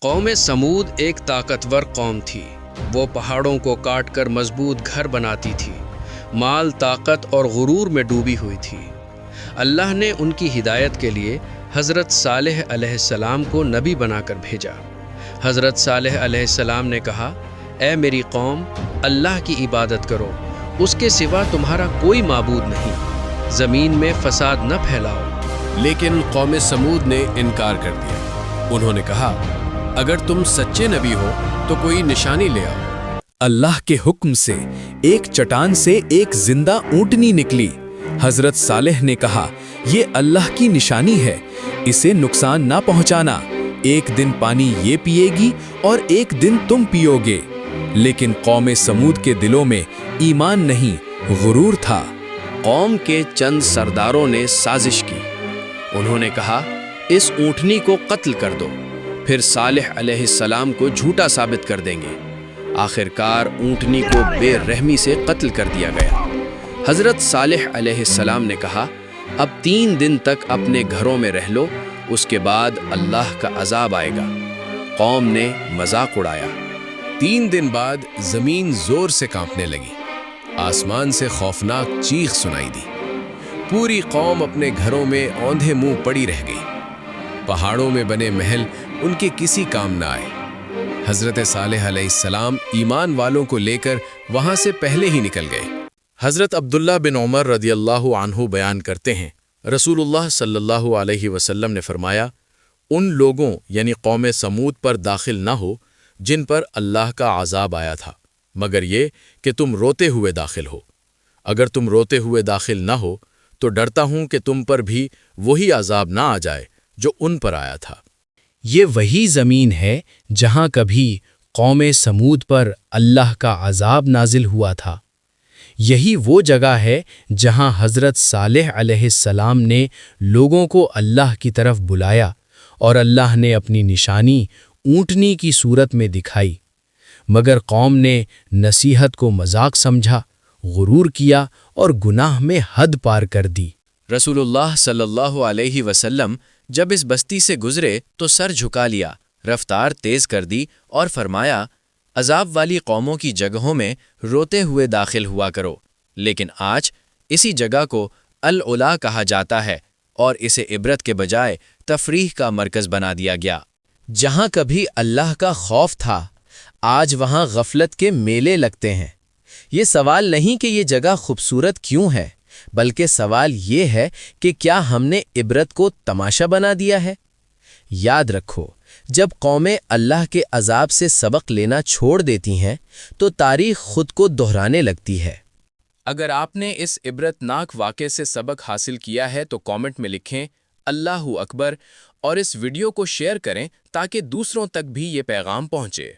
قوم سمود ایک طاقتور قوم تھی۔ وہ پہاڑوں کو کاٹ کر مضبوط گھر بناتی تھی، مال، طاقت اور غرور میں ڈوبی ہوئی تھی۔ اللہ نے ان کی ہدایت کے لیے حضرت صالح علیہ السلام کو نبی بنا کر بھیجا۔ حضرت صالح علیہ السلام نے کہا، اے میری قوم، اللہ کی عبادت کرو، اس کے سوا تمہارا کوئی معبود نہیں، زمین میں فساد نہ پھیلاؤ۔ لیکن قوم سمود نے انکار کر دیا۔ انہوں نے کہا، اگر تم سچے نبی ہو تو کوئی نشانی لے آؤ۔ اللہ کے حکم سے ایک چٹان سے ایک زندہ اونٹنی نکلی۔ حضرت صالح نے کہا، یہ اللہ کی نشانی ہے، اسے نقصان نہ پہنچانا، ایک دن پانی یہ پیے گی اور ایک دن تم پیو گے۔ لیکن قوم سمود کے دلوں میں ایمان نہیں، غرور تھا۔ قوم کے چند سرداروں نے سازش کی۔ انہوں نے کہا، اس اونٹنی کو قتل کر دو، پھر صالح علیہ السلام کو جھوٹا ثابت کر دیں گے۔ آخرکار اونٹنی کو بے رحمی سے قتل کر دیا گیا۔ حضرت صالح علیہ السلام نے کہا، اب 3 دن تک اپنے گھروں میں رہ لو، اس کے بعد اللہ کا عذاب آئے گا۔ قوم نے مذاق اڑایا۔ 3 دن بعد زمین زور سے کانپنے لگی، آسمان سے خوفناک چیخ سنائی دی۔ پوری قوم اپنے گھروں میں اوندھے منہ پڑی رہ گئی۔ پہاڑوں میں بنے محل ان کے کسی کام نہ آئے۔ حضرت صالح علیہ السلام ایمان والوں کو لے کر وہاں سے پہلے ہی نکل گئے۔ حضرت عبداللہ بن عمر رضی اللہ عنہ بیان کرتے ہیں، رسول اللہ صلی اللہ علیہ وسلم نے فرمایا، ان لوگوں یعنی قوم سمود پر داخل نہ ہو جن پر اللہ کا عذاب آیا تھا، مگر یہ کہ تم روتے ہوئے داخل ہو۔ اگر تم روتے ہوئے داخل نہ ہو تو ڈرتا ہوں کہ تم پر بھی وہی عذاب نہ آ جائے جو ان پر آیا تھا۔ یہ وہی زمین ہے جہاں کبھی قوم سمود پر اللہ کا عذاب نازل ہوا تھا۔ یہی وہ جگہ ہے جہاں حضرت صالح علیہ السلام نے لوگوں کو اللہ کی طرف بلایا اور اللہ نے اپنی نشانی اونٹنی کی صورت میں دکھائی، مگر قوم نے نصیحت کو مذاق سمجھا، غرور کیا اور گناہ میں حد پار کر دی۔ رسول اللہ صلی اللہ علیہ وسلم جب اس بستی سے گزرے تو سر جھکا لیا، رفتار تیز کر دی اور فرمایا، عذاب والی قوموں کی جگہوں میں روتے ہوئے داخل ہوا کرو، لیکن آج اسی جگہ کو العلا کہا جاتا ہے اور اسے عبرت کے بجائے تفریح کا مرکز بنا دیا گیا۔ جہاں کبھی اللہ کا خوف تھا، آج وہاں غفلت کے میلے لگتے ہیں۔ یہ سوال نہیں کہ یہ جگہ خوبصورت کیوں ہے، بلکہ سوال یہ ہے کہ کیا ہم نے عبرت کو تماشا بنا دیا ہے؟ یاد رکھو، جب قومیں اللہ کے عذاب سے سبق لینا چھوڑ دیتی ہیں تو تاریخ خود کو دہرانے لگتی ہے۔ اگر آپ نے اس عبرت ناک واقعے سے سبق حاصل کیا ہے تو کامنٹ میں لکھیں اللہ اکبر اور اس ویڈیو کو شیئر کریں تاکہ دوسروں تک بھی یہ پیغام پہنچے۔